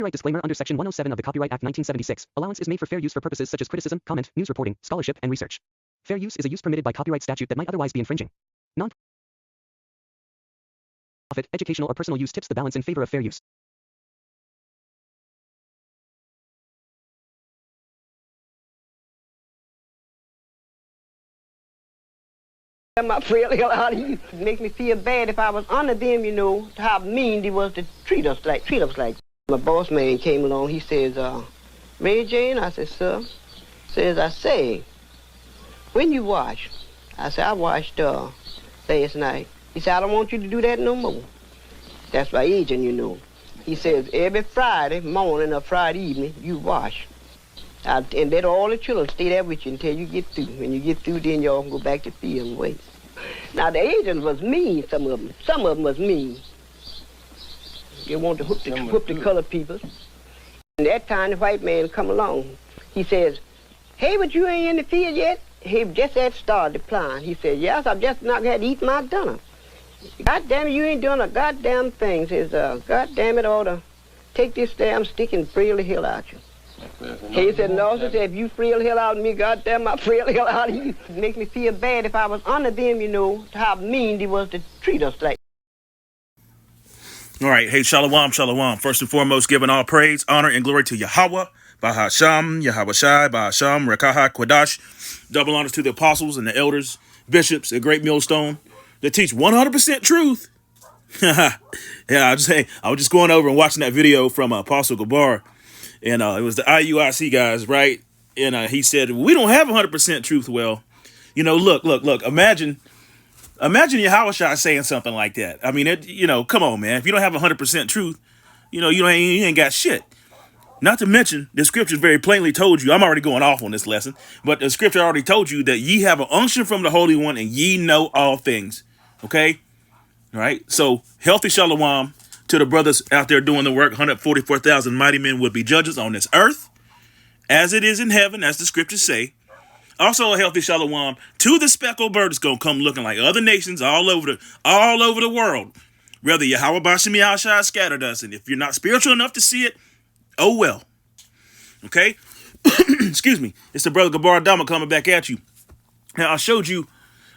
Copyright disclaimer under Section 107 of the Copyright Act 1976. Allowance is made for fair use for purposes such as criticism, comment, news reporting, scholarship, and research. Fair use is a use permitted by copyright statute that might otherwise be infringing. Non-profit, educational, or personal use tips the balance in favor of fair use. My friend, how you make me feel bad if I was under them, you know, how mean they was to treat us like. My boss man came along, he says, Mary Jane, I said, sir, says, when you wash? I said, I washed last night. He said, I don't want you to do that no more. That's my agent, you know. He says, every Friday morning or Friday evening, you wash. And let all the children stay there with you until you get through. When you get through, then y'all can go back to field and wait. Now, the agents was mean, some of them. Some of them was mean. They want to whoop the colored people. And that time, the white man come along. He says, hey, but you ain't in the field yet? He just had started applying. He said, yes, I've just not had to eat my dinner. God damn it, you ain't doing a goddamn thing. Says, God damn it, I ought to take this damn stick and frill the hell out you. He said, no, sir, if you frill the hell out of me, goddamn, I frill the hell out of you. It make me feel bad if I was under them, you know, how mean they was to treat us like. All right, hey, shalom, shalom. First and foremost, giving all praise, honor, and glory to Yahweh, Bahasham, Yahweh Shai, Bahasham, Rekaha, Kwadash. Double honors to the apostles and the elders, bishops, a great millstone that teach 100% truth. Yeah, I was just going over and watching that video from Apostle Gabar. And it was the IUIC guys, right? And he said, we don't have 100% truth. Well, you know, look. Imagine Yahweh Shai saying something like that. I mean, come on, man. If you don't have 100% truth, you ain't got shit. Not to mention, the scriptures very plainly told you, I'm already going off on this lesson, but the scripture already told you that ye have an unction from the Holy One and ye know all things. Okay? All right? So, healthy shalom to the brothers out there doing the work. 144,000 mighty men would be judges on this earth, as it is in heaven, as the scriptures say. Also a healthy shalom to the speckled bird that's going to come looking like other nations all over the world. Rather, Yahweh Bashim Yahushua scattered us, and if you're not spiritual enough to see it, oh well. Okay? Excuse me. It's the brother Gabar Dama coming back at you. Now, I showed you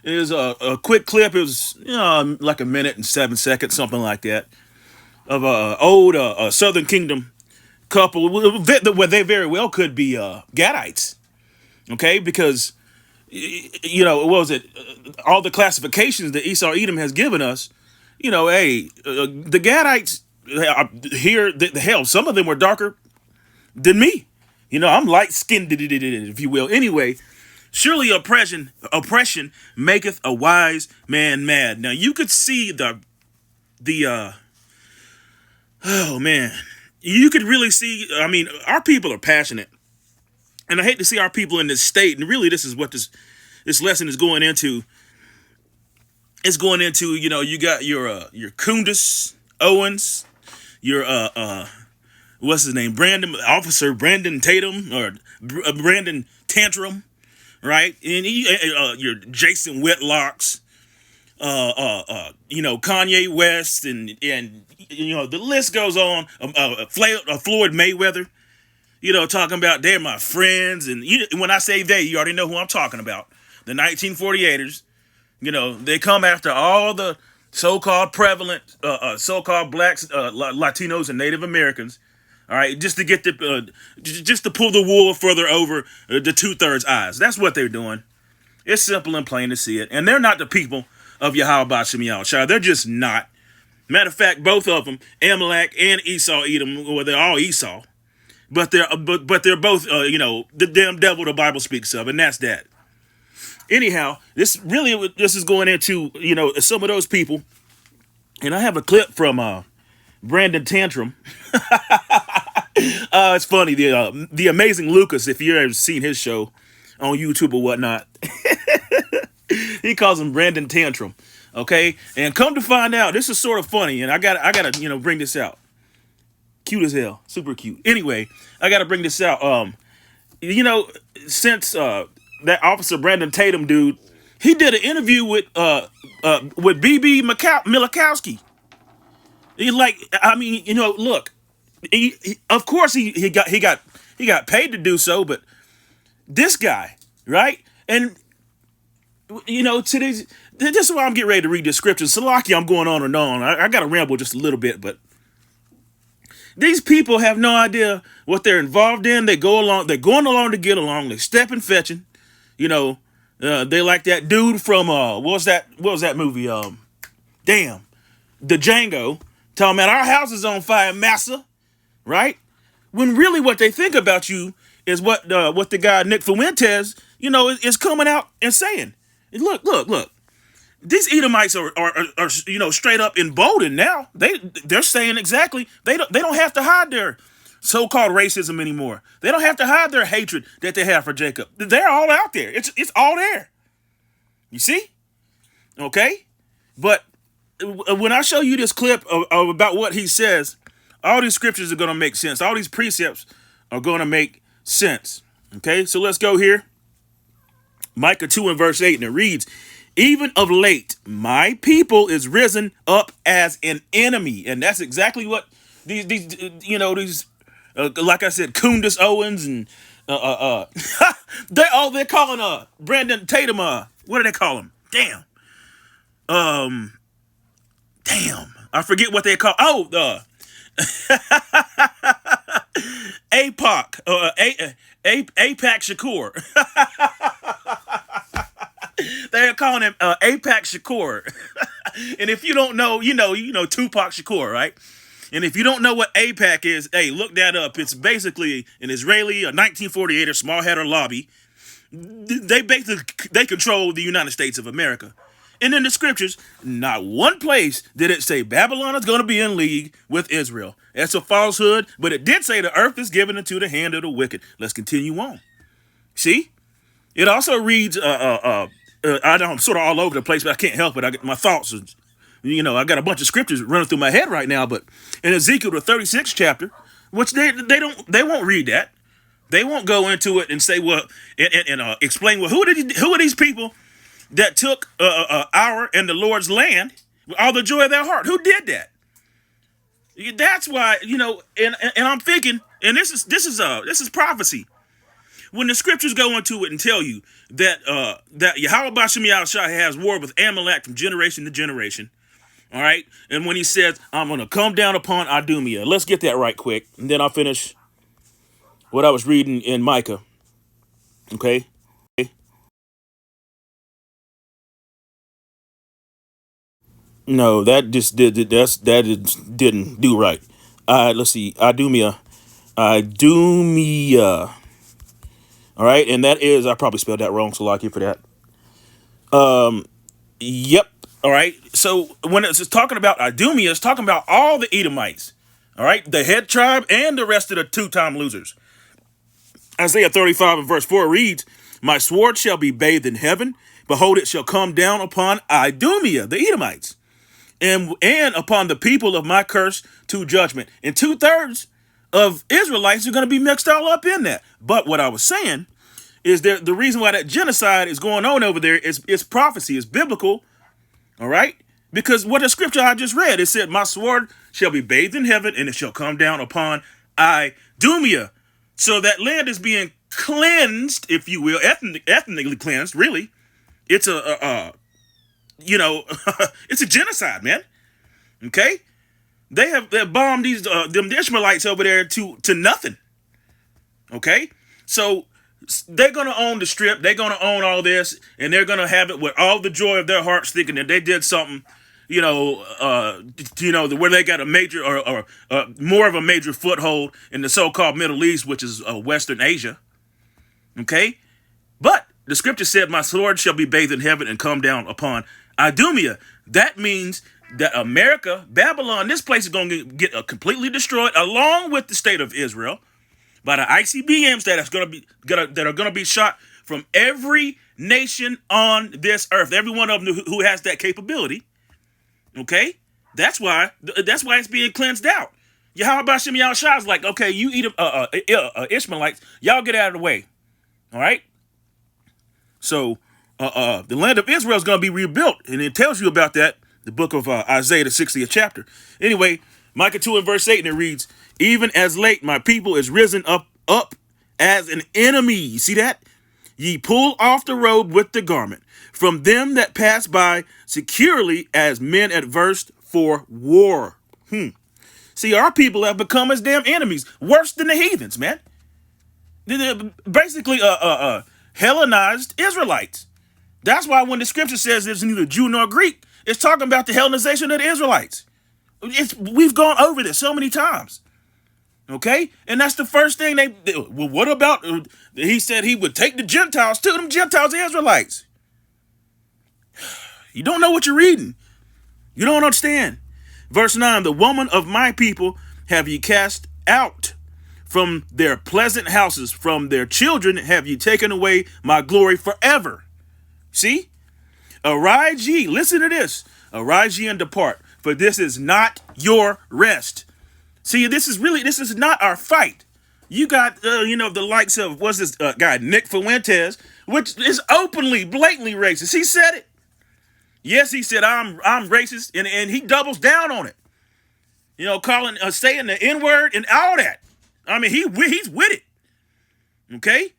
is a quick clip. It was like a minute and 7 seconds, something like that, of a old Southern Kingdom couple where they very well could be Gadites. Okay, because what was it? All the classifications that Esau Edom has given us. The Gadites here. The hell, some of them were darker than me. I'm light skinned, if you will. Anyway, surely oppression maketh a wise man mad. Now you could see oh man, you could really see. I mean, our people are passionate. And I hate to see our people in this state. And really, this is what this lesson is going into. It's going into, you got your Kundus Owens, your what's his name, Officer Brandon Tatum or Brandon Tantrum, right? And your Jason Whitlocks, Kanye West, and the list goes on. Floyd Mayweather. Talking about they're my friends. And when I say they, you already know who I'm talking about. The 1948ers, they come after all the so-called prevalent, so-called blacks, Latinos, and Native Americans. All right, just to get just to pull the wool further over the 2/3 eyes. That's what they're doing. It's simple and plain to see it. And they're not the people of Yahweh Bashim Yahushua. They're just not. Matter of fact, both of them, Amalek and Esau Edom, well, they're all Esau. But they're both, the damn devil the Bible speaks of, and that's that. Anyhow, this is going into, some of those people. And I have a clip from Brandon Tantrum. It's funny. The Amazing Lucas, if you've ever seen his show on YouTube or whatnot, he calls him Brandon Tantrum. Okay? And come to find out, this is sort of funny, and I gotta bring this out. Cute as hell. Super cute. Anyway, I got to bring this out. Since that Officer Brandon Tatum dude, he did an interview with B.B. Milakowski. He's like, look, Of course he got paid to do so, but this guy, right? And today's this is why I'm getting ready to read this scripture. Salaki, I'm going on and on. I got to ramble just a little bit, but these people have no idea what they're involved in. They're going along to get along. They stepping fetching. They like that dude from what was that movie? Damn, the Django. Talking about our house is on fire, massa. Right? When really what they think about you is what the guy Nick Fuentes, is coming out and saying. Look. These Edomites are straight up emboldened now. They're saying exactly they don't have to hide their so-called racism anymore. They don't have to hide their hatred that they have for Jacob. They're all out there. It's all there. You see? Okay? But when I show you this clip of about what he says, all these scriptures are going to make sense. All these precepts are going to make sense. Okay? So let's go here. Micah 2 and verse 8, and it reads, even of late, my people is risen up as an enemy. And that's exactly what these like I said, Kundus Owens and they're calling Brandon Tatum, what do they call him? Damn, I forget what they call. AIPAC, aipac shakur. They're calling him aipac shakur. And if you don't know, you know Tupac Shakur, right? And if you don't know what AIPAC is, hey, look that up. It's basically an Israeli, a 1948er small header lobby. They control the United States of America. And in the scriptures, not one place did it say Babylon is going to be in league with Israel. That's a falsehood, but it did say the earth is given into the hand of the wicked. Let's continue on. See? It also reads, I'm sort of all over the place, but I can't help it. I get my thoughts. I got a bunch of scriptures running through my head right now, but in Ezekiel, the 36th chapter, which they won't read that. They won't go into it and say, well, and explain, well, who are these people that took our and the Lord's land with all the joy of their heart? Who did that? That's why, and I'm thinking, and this is prophecy. When the scriptures go into it and tell you that Yahweh Bashim Yahushua has war with Amalek from generation to generation, all right? And when he says, I'm going to come down upon Idumea. Let's get that right quick, and then I'll finish what I was reading in Micah, okay? No, that didn't do right. Let's see, Idumea. All right, and that is, I probably spelled that wrong, so lucky for that. Yep. All right. So when it's talking about Idumea, it's talking about all the Edomites. All right, the head tribe and the rest of the two-time losers. Isaiah 35 and verse 4 reads, my sword shall be bathed in heaven. Behold, it shall come down upon Idumea, the Edomites, and upon the people of my curse to judgment. And 2/3 of Israelites are going to be mixed all up in that. But what I was saying is that the reason why that genocide is going on over there is prophecy, is biblical. All right? Because what the scripture I just read, it said, my sword shall be bathed in heaven and it shall come down upon Idumea. So that land is being cleansed, if you will, ethnically cleansed, really. It's it's a genocide, man. Okay? They have bombed these them Ishmaelites over there to nothing. Okay? So they're going to own the strip. They're going to own all this, and they're going to have it with all the joy of their hearts, thinking that they did something, where they got a major or more of a major foothold in the so-called Middle East, which is Western Asia. Okay? But the scripture said, my sword shall be bathed in heaven and come down upon Idumea. That means that America, Babylon, this place is going to get completely destroyed, along with the state of Israel, by the ICBMs that are going to be shot from every nation on this earth. Every one of them who has that capability. Okay, that's why it's being cleansed out. Yahweh Bashim Yahushua is like, okay, you eat Ishmaelites, y'all get out of the way. All right. So the land of Israel is going to be rebuilt, and it tells you about that. The book of Isaiah, the 60th chapter. Anyway, Micah 2 and verse 8, and it reads, Even as late, my people is risen up as an enemy. You see that? Ye pull off the robe with the garment from them that pass by securely as men adverse for war. See, our people have become as damn enemies, worse than the heathens, man. They're basically Hellenized Israelites. That's why when the scripture says there's neither Jew nor Greek, it's talking about the Hellenization of the Israelites. We've gone over this so many times. Okay? And that's the first thing well, what about, he said he would take the Gentiles to them. Gentiles, the Israelites. You don't know what you're reading. You don't understand. Verse 9, the woman of my people have ye cast out from their pleasant houses, from their children have ye taken away my glory forever. See? Arise ye, listen to this. Arise ye and depart, for this is not your rest. See, this is not our fight. You got, the likes of, what's this guy, Nick Fuentes, which is openly, blatantly racist. He said it. Yes, he said, I'm racist, and he doubles down on it. Saying the N-word and all that. I mean, he's with it. Okay?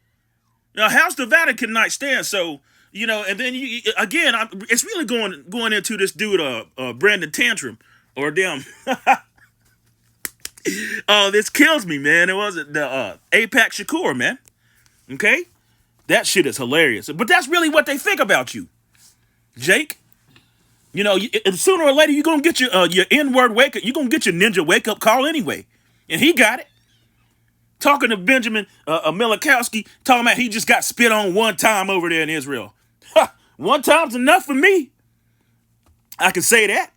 Now, how's the Vatican not stand? So, and then, it's really going into this dude, Brandon Tantrum, or damn... Oh, this kills me, man. It wasn't the aipac shakur, man. Okay? That shit is hilarious. But that's really what they think about you, Jake. Sooner or later, you're going to get your N-word wake up. You're going to get your ninja wake-up call anyway. And he got it. Talking to Benjamin Milikowski, talking about he just got spit on one time over there in Israel. One time's enough for me. I can say that.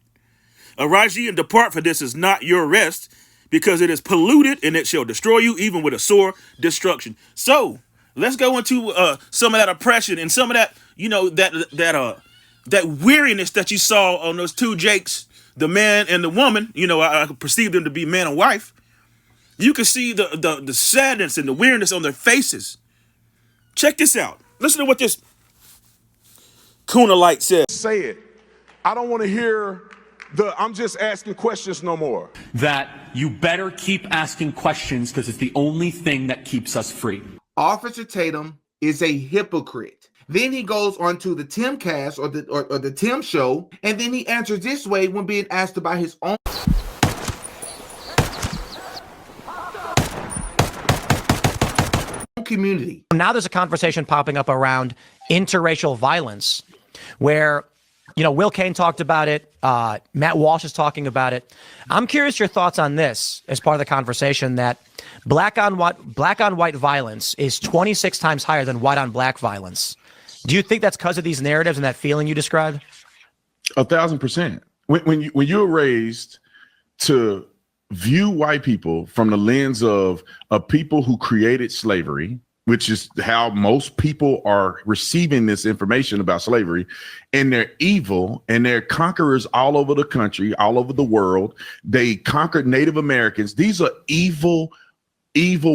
Arise ye and depart, for this is not your rest, because it is polluted, and it shall destroy you, even with a sore destruction. So let's go into some of that oppression and some of that, that weariness that you saw on those two Jakes, the man and the woman. I perceive them to be man and wife. You can see the sadness and the weariness on their faces. Check this out. Listen to what this Kunalite says. Say it. I don't want to hear I'm just asking questions no more. That you better keep asking questions because it's the only thing that keeps us free. Officer Tatum is a hypocrite. Then he goes on to the Timcast or the Tim show, and then he answers this way when being asked about his own community. Now there's a conversation popping up around interracial violence where, Will Cain talked about it. Matt Walsh is talking about it. I'm curious your thoughts on this as part of the conversation that black on white violence is 26 times higher than white on black violence. Do you think that's because of these narratives and that feeling you described? 1,000%. When you're raised to view white people from the lens of people who created slavery, which is how most people are receiving this information about slavery, and they're evil and they're conquerors all over the country, all over the world. They conquered Native Americans. These are evil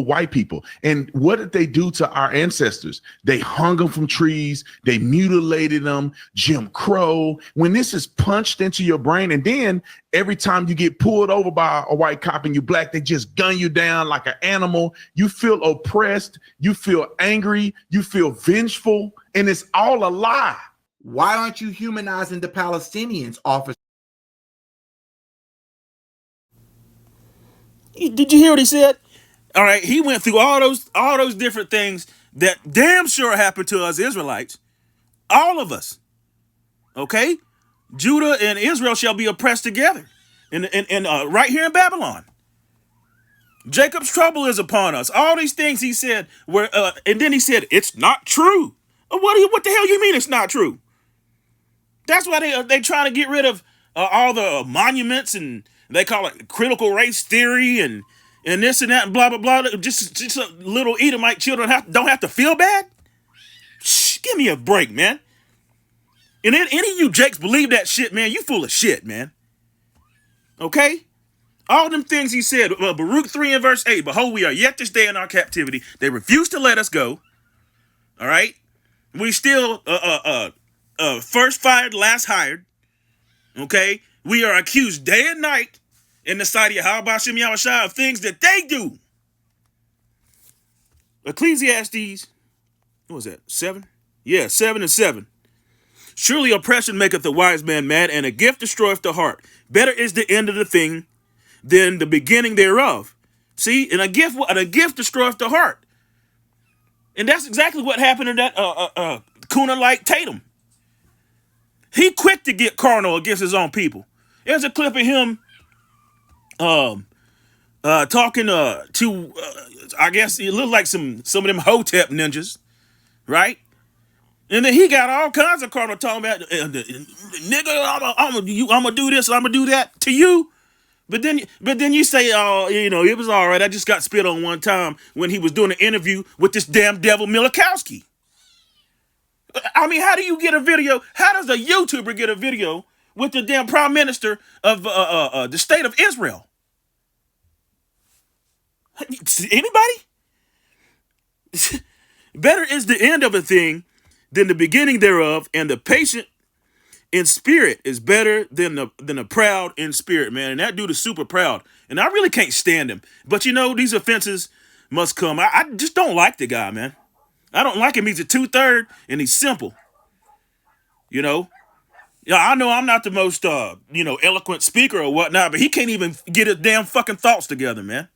white people. And what did they do to our ancestors? They hung them from trees. They mutilated them. Jim Crow. When this is punched into your brain, and then every time you get pulled over by a white cop and you black, they just gun you down like an animal. You feel oppressed. You feel angry. You feel vengeful. And it's all a lie. Why aren't you humanizing the Palestinians, officer? Did you hear what he said? All right, he went through all those different things that damn sure happened to us Israelites. All of us. Okay? Judah and Israel shall be oppressed together. And right here in Babylon. Jacob's trouble is upon us. All these things he said were, and then he said, it's not true. What the hell you mean it's not true? That's why they trying to get rid of all the monuments, and they call it critical race theory and this and that and blah, blah, blah. Just little Edomite children don't have to feel bad? Shh, give me a break, man. And then any of you Jakes believe that shit, man, you full of shit, man. Okay? All them things he said, Baruch 3 and verse 8, behold, we are yet this day in our captivity. They refuse to let us go. All right? We still first fired, last hired. Okay? We are accused day and night. in the sight of Yahweh Hashem Yahushua of things that they do. Ecclesiastes, what was that, 7? Yeah, 7 and 7. Surely oppression maketh the wise man mad, and a gift destroyeth the heart. Better is the end of the thing than the beginning thereof. See, and a gift destroyeth the heart. And that's exactly what happened to that Kuna like Tatum. He quick to get carnal against his own people. There's a clip of him talking to I guess it looked like some of them Hotep ninjas, right? And then he got all kinds of carnal talking about nigga, I'm gonna do this, I'm gonna do that to you. But then you say, oh, you know, it was all right. I just got spit on one time when he was doing an interview with this damn devil Milikowski. I mean, how do you get a video? How does a YouTuber get a video with the damn prime minister of the state of Israel? Anybody? Better is the end of a thing than the beginning thereof, and the patient in spirit is better than the proud in spirit, man. And that dude is super proud, and I really can't stand him. But you know, these offenses must come. I just don't like the guy, man. I don't like him. He's a 2/3, and he's simple. You know, yeah, I know I'm not the most eloquent speaker or whatnot, but he can't even get his damn fucking thoughts together, man.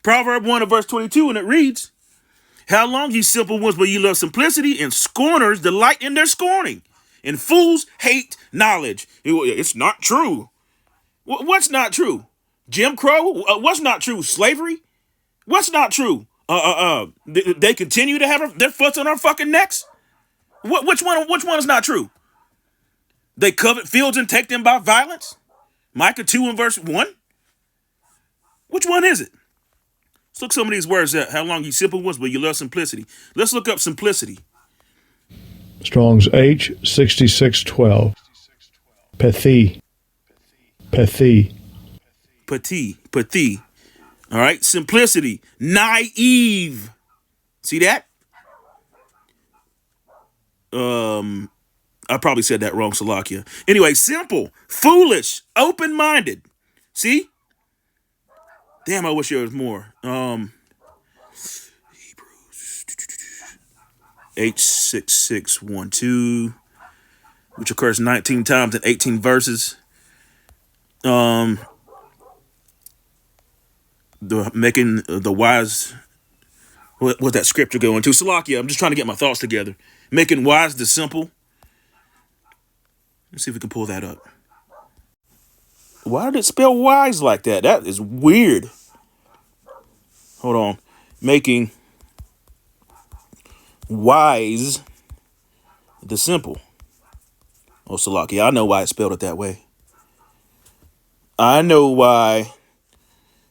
Proverb 1 and verse 22, and it reads, "How long, ye simple ones, will ye love simplicity, and scorners delight in their scorning, and fools hate knowledge." It's not true. What's not true? Jim Crow? What's not true? Slavery? What's not true? They continue to have their foots on our fucking necks? Which one is not true? They covet fields and take them by violence? Micah 2 and verse 1? Which one is it? Let's look some of these words at. How long, you simple ones, but you love simplicity. Let's look up simplicity. Strong's H6612. Pethi. All right, simplicity. Naive. See that? I probably said that wrong, Salakia. Anyway, simple, foolish, open-minded. See? Damn, I wish there was more. Hebrews H6612, which occurs 19 times in 18 verses. Making the wise. What's that scripture going to? Salakia, I'm just trying to get my thoughts together. Making wise the simple. Let's see if we can pull that up. Why did it spell wise like that? That is weird. Hold on. Making wise the simple. Oh, Salakia, I know why it spelled it that way. I know why.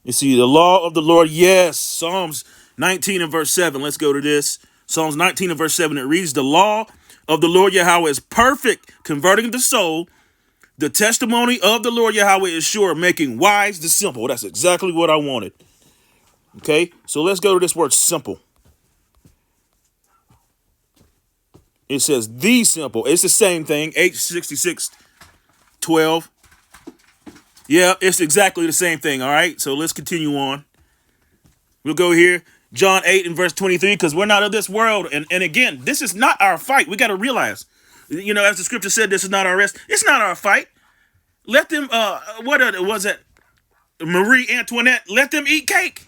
You see, the law of the Lord, yes. Psalms 19 and verse 7. Let's go to this. Psalms 19 and verse 7. It reads, "The law of the Lord Yahweh is perfect, converting the soul. The testimony of the Lord Yahweh is sure, making wise the simple." That's exactly what I wanted. Okay, so let's go to this word simple. It says the simple. It's the same thing. H6612. Yeah, it's exactly the same thing. All right, so let's continue on. We'll go here. John 8 and verse 23, because we're not of this world. And again, this is not our fight. We got to realize, you know, as the scripture said, this is not our rest. It's not our fight. Let them, was it Marie Antoinette? Let them eat cake.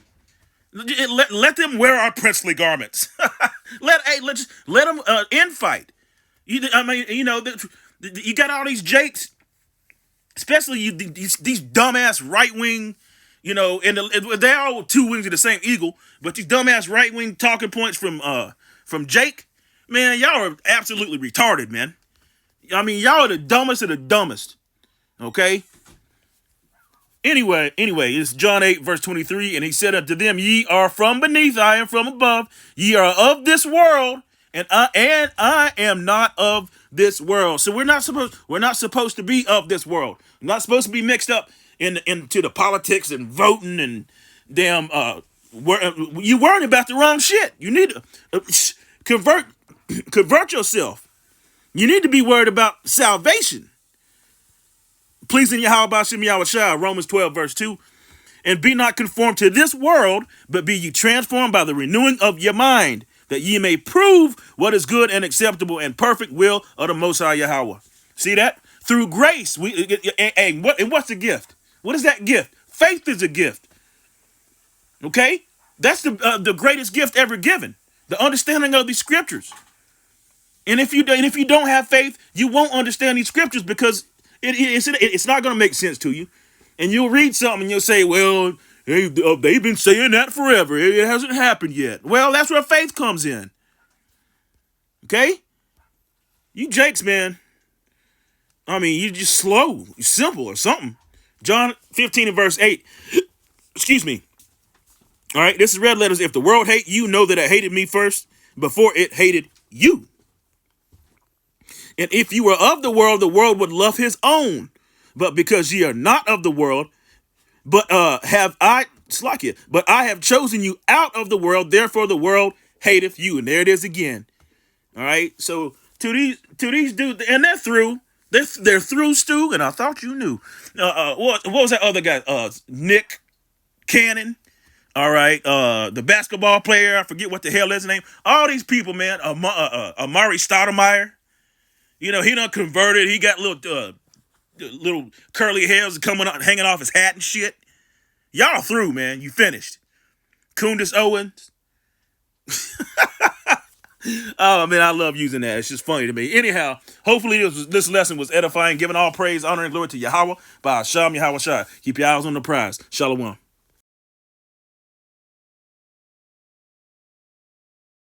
Let them wear our princely garments. let them infight. You got all these jakes, especially these dumbass right wing. You know, and they're all two wings of the same eagle, but these dumbass right wing talking points from Jake, man, y'all are absolutely retarded, man. I mean, y'all are the dumbest of the dumbest. Okay. Anyway, it's John 8 verse 23, and he said unto them, "Ye are from beneath, I am from above. Ye are of this world, and I am not of this world." So we're not supposed to be of this world. We're not supposed to be mixed up into the politics and voting and damn you worrying about the wrong shit. You need to convert yourself. You need to be worried about salvation. pleasing Yahweh Ba'ashem Yahweh Shai, Romans 12, verse 2. And be not conformed to this world, but be ye transformed by the renewing of your mind, that ye may prove what is good and acceptable and perfect will of the Most High Yahweh. See that? Through grace, what's the gift? What is that gift? Faith is a gift. Okay? That's the greatest gift ever given. The understanding of these scriptures. And if you don't have faith, you won't understand these scriptures because it's not going to make sense to you. And you'll read something and you'll say, well, they've been saying that forever. It hasn't happened yet. Well, that's where faith comes in. Okay? You Jakes, man. I mean, you're just slow. You're simple or something. John 15 and verse 8. Excuse me. All right, this is red letters. If the world hate you, know that it hated me first before it hated you. And if you were of the world would love his own. But because ye are not of the world, but I have chosen you out of the world, therefore the world hateth you. And there it is again. All right. So to these dudes, and they're through. They're through, Stu, and I thought you knew. What was that other guy? Nick Cannon. All right. The basketball player. I forget what the hell is his name. All these people, man. Amari Stoudemire. You know, he done converted. He got little curly hairs coming out, hanging off his hat and shit. Y'all through, man. You finished. Kundis Owens. Oh, man, I love using that. It's just funny to me. Anyhow, hopefully this lesson was edifying, giving all praise, honor, and glory to Yahweh by Hashem Yahweh Shai. Keep your eyes on the prize. Shalom.